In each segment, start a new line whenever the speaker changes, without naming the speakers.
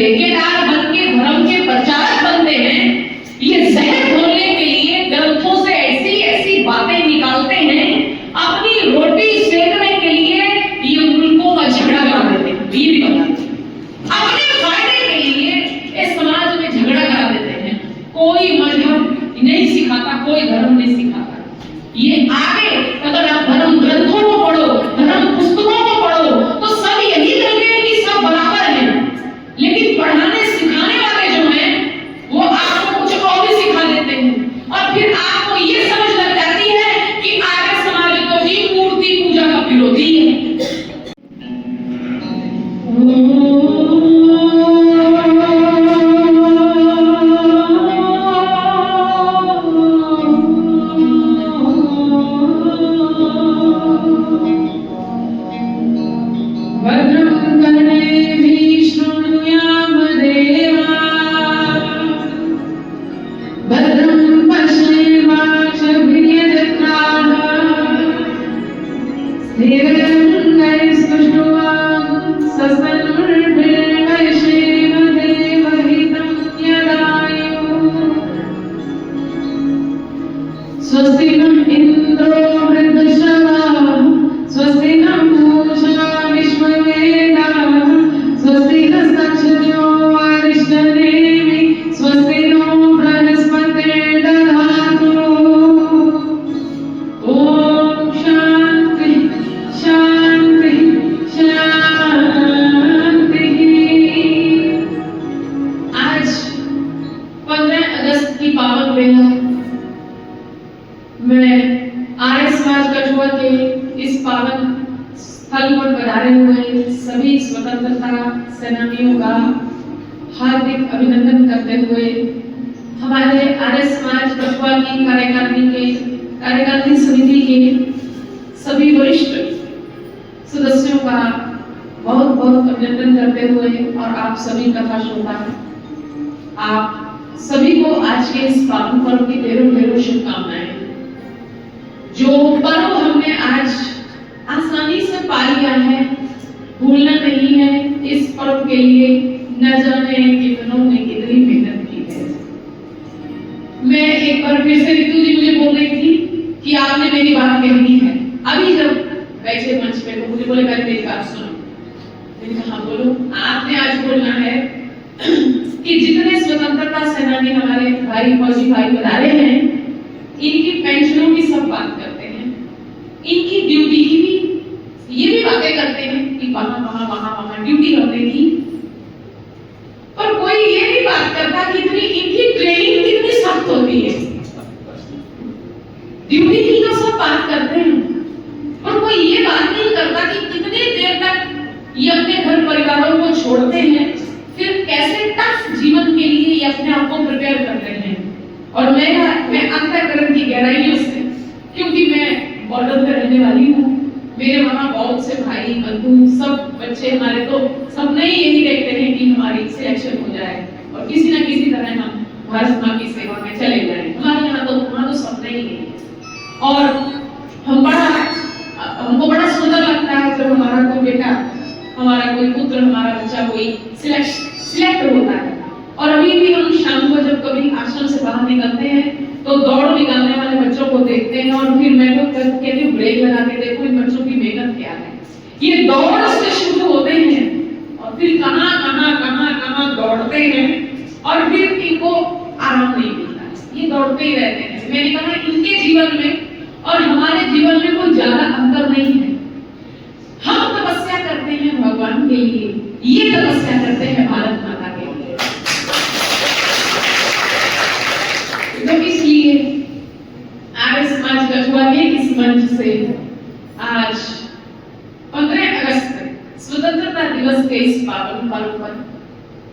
ठेकेदार बन के धर्म के प्रचारक बनते हैं, ये जहर घोलने के लिए ग्रंथों से ऐसी ऐसी बातें निकालते हैं, अपनी रोटी सेकने के लिए ये मुल्कों का झगड़ा करा देते हैं। ये भी बताते हैं अपने फायदे के लिए इस समाज में झगड़ा करा देते हैं। कोई मजहब नहीं सिखाता, कोई धर्म नहीं सिखाता। ये आगे अगर आप धर्म ग्रंथों को पढ़ो, धर्म पुस्तकों को पढ़ो, तो सब यही कहते हैं कि सब बराबर हैं, लेकिन पढ़ाने सिखाने वाले जो हैं वो आपको कुछ और भी सिखा देते हैं, और फिर आपको ये समझ लग जाती है कि आर्य समाज तो जी मूर्ति पूजा का विरोधी है। सभी स्वतंत्रता सेनानियों का हार्दिक अभिनंदन करते हुए हमारे आर्य समाज कठुआ की कार्यकारिणी समिति के सभी वरिष्ठ सदस्यों का बहुत बहुत अभिनंदन करते हुए और आप सभी कथा श्रोता, आप सभी को आज के इस पावन पर्व की ढेरों ढेरों शुभकामनाएं। जो पर्व हमने आज आसानी से पा लिया है, भूलना नहीं है। इस पर्व के लिए न जाने कितनों ने कितनी मेहनत की है। मैं एक बार फिर से रितु जी मुझे बोल रही थी कि आपने मेरी बात कह दी है। अभी जब बैठे मंच पे तो मुझे बोले मेरी बात सुनो। मैंने कहा बोलो। आपने आज बोलना है कि जितने स्वतंत्रता सेनानी हमारे भाई फौजी भाई बता रहे हैं, इनकी पेंशनों की सब बात करते हैं, इनकी ड्यूटी की भी ये भी बातें करते हैं कि वहां ड्यूटी हमने की, पर कोई ये नहीं बात करता कि इनकी ट्रेनिंग कितनी सख्त होती है। ड्यूटी की तो सब बात करते हैं, पर कोई ये बात नहीं करता कि कितनी देर तक ये अपने घर परिवारों को छोड़ते हैं, फिर कैसे टफ जीवन के लिए ये अपने आप को प्रिपेयर करते हैं। और मैं अंतःकरण की गहराइयों से, क्योंकि मैं बॉर्डर पे रहने वाली हूँ, मेरे वहाँ बहुत से भाई बंधु सब बच्चे हमारे तो सब नहीं यही देखते हैं कि हमारी सिलेक्शन हो जाए और किसी न किसी तरह हम भारत माँ की सेवा में चले जाएं। हमारे यहाँ तो सब नहीं है। और हमको बड़ा सुंदर लगता है जब हमारा कोई बेटा, हमारा कोई पुत्र, हमारा बच्चा कोई सिलेक्ट होता है। और अभी भी हम शाम को जब कभी आश्रम से बाहर निकलते हैं तो दौड़ निकालने वाले बच्चों को देखते हैं, और फिर मैं तो कहती हूँ ब्रेक लगा के देखो इन बच्चों की मेहनत क्या है। ये दौड़ से शुरू होते हैं और फिर कहाँ दौड़ते हैं, और फिर इनको आराम नहीं मिलता है, ये दौड़ते ही रहते हैं। मैंने कहा इनके जीवन में और हमारे जीवन में कोई ज्यादा अंतर नहीं है। हम तपस्या करते हैं भगवान के लिए, ये तपस्या करते हैं भारत माता के लिए। तो इसलिए आर्य समाज कठुआ के इस मंच से आज 15 अगस्त स्वतंत्रता दिवस के इस पावन पर्व पर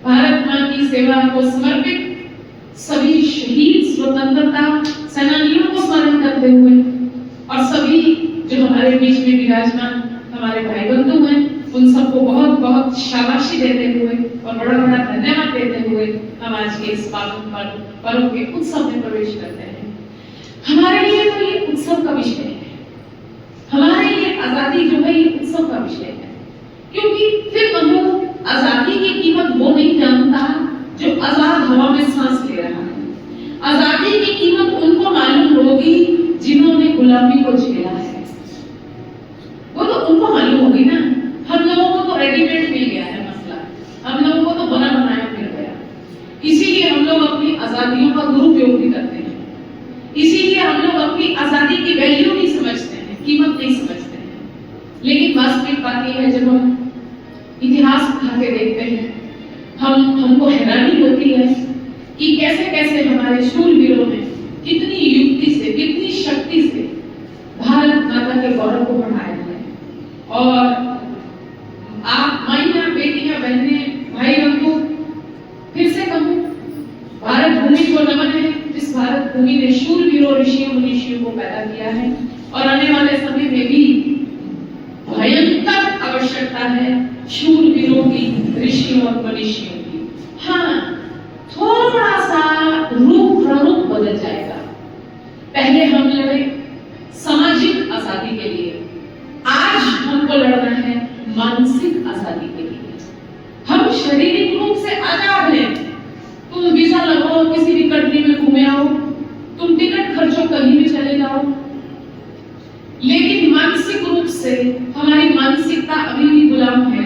भारत मां की सेवा को समर्पित सभी शहीद स्वतंत्रता सेनानियों को स्मरण करते हुए और सभी जो हमारे बीच में विराजमान हमारे भाई बंधु हैं, उन सबको बहुत बहुत शाबाशी देते हुए और बड़ा बड़ा धन्यवाद देते हुए हम आज के इस पावन पर्व के उत्सव में प्रवेश करते हैं। हमारे लिए तो ये उत्सव का विषय है, हमारे लिए आजादी जो है ये उत्सव का विषय है, क्योंकि फिर कहूं आजादी की कीमत वो नहीं जानता जो आजाद हवा में सांस ले रहा है। आजादी की कीमत उनको मालूम होगी जिन्होंने गुलामी को झेला है, वो तो उनको मालूम होगी ना। हम लोगों को तो रेडीमेड मिल गया है मसला, हम लोगों को तो बना बनाया मिल गया, इसीलिए हम लोग अपनी आजादियों का दुरुपयोग भी करते हैं, इसीलिए हम लोग अपनी आजादी की वैल्यू नहीं समझते हैं, कीमत नहीं समझते हैं। लेकिन वास्तविक बात यह है, जब हम इतिहास उठा के देखते हैं, हमको हैरानी होती है कि कैसे कैसे हमारे शूरवीरों ने कितनी युक्ति से, कितनी शक्ति से भारत माता के गौरव को बढ़ाया है। और आप माइयां, बेटियां, बहनें, भाई बंधु, फिर से कहूं, भारत भूमि को नमन है, जिस भारत भूमि ने शूरवीरों, ऋषियों, मुनीषियों को पैदा किया है। और आने वाले समय में भी भयंकर आवश्यकता है शूरवीरों की, ऋषियों और मनीषियों की। हाँ, थोड़ा सा रूप प्ररूप बदल जाएगा। पहले हम लड़े सामाजिक आजादी के लिए, आज हमको लड़ना है मानसिक आजादी के लिए। हम शारीरिक रूप से आजाद हैं, तुम वीजा लगाओ, किसी भी कंट्री में घूमे आओ, तुम टिकट खर्चो, कहीं भी चले जाओ, लेकिन मानसिक रूप से हमारी मानसिकता अभी भी गुलाम है।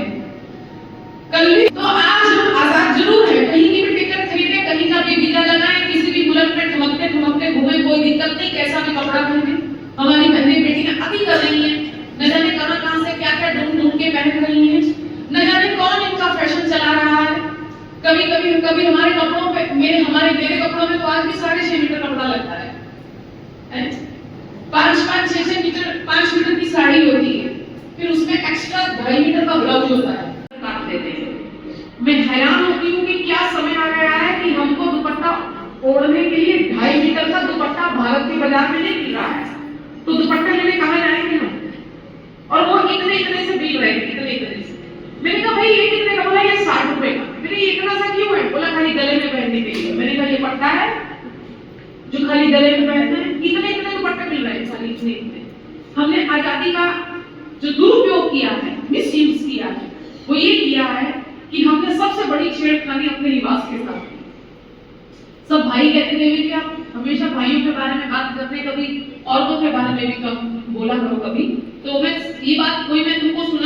कल भी तो आज हम आजाद जरूर है, कहीं की भी टिकट खरीदे, कहीं का भी वीजा लगाए, किसी भी मुल्क में ठमकते ठमकते घूमे, कोई दिक्कत नहीं, कैसा भी कपड़ा पहने। हमारी बहनें बेटियां अति कर रही हैं, न जाने कहां से क्या क्या ढूंढ ढूंढ के पहन रही हैं, न जाने कौन इनका फैशन चला रहा है। कभी हमारे कपड़ों पे, मेरे कपड़ों में तो आज भी 6.5 मीटर कपड़ा लगता है, 5 मीटर की साड़ी होती है, फिर उसमें एक्स्ट्रा 2.5 मीटर का ब्लाउज होता है, काट देते हैं। मैं हैरान होती हूँ कि क्या समय आ गया है कि हमको दुपट्टा ओढ़ने के लिए 2.5 मीटर का दुपट्टा भारत के बाजार में नहीं मिल रहा है, तो दुपट्टा लेने कहाँ जाएंगे हम? और वो इतने से बिल रहे, इतने से। मैंने कहा भाई ये कितने का? बोला ये 60 रुपए का। मैंने ये इतना सा क्यों है? बोला खाली गले में पहनने के लिए। मैंने कहा ये पट्टा है जो खाली गले में पहनना है? इतने दुपट्टे मिल रहे हैं, सारी इतने। हमने आजादी का जो दुरुपयोग किया है, मिसयूज किया है, वो ये किया है कि हमने सबसे बड़ी छेड़खानी अपने लिबास के साथ की। सब भाई कहते थे कि आप हमेशा भाइयों के बारे में बात करते, कभी औरतों के बारे में भी कम बोला करो कभी। तो मैं ये बात कोई मैं तुमको सुना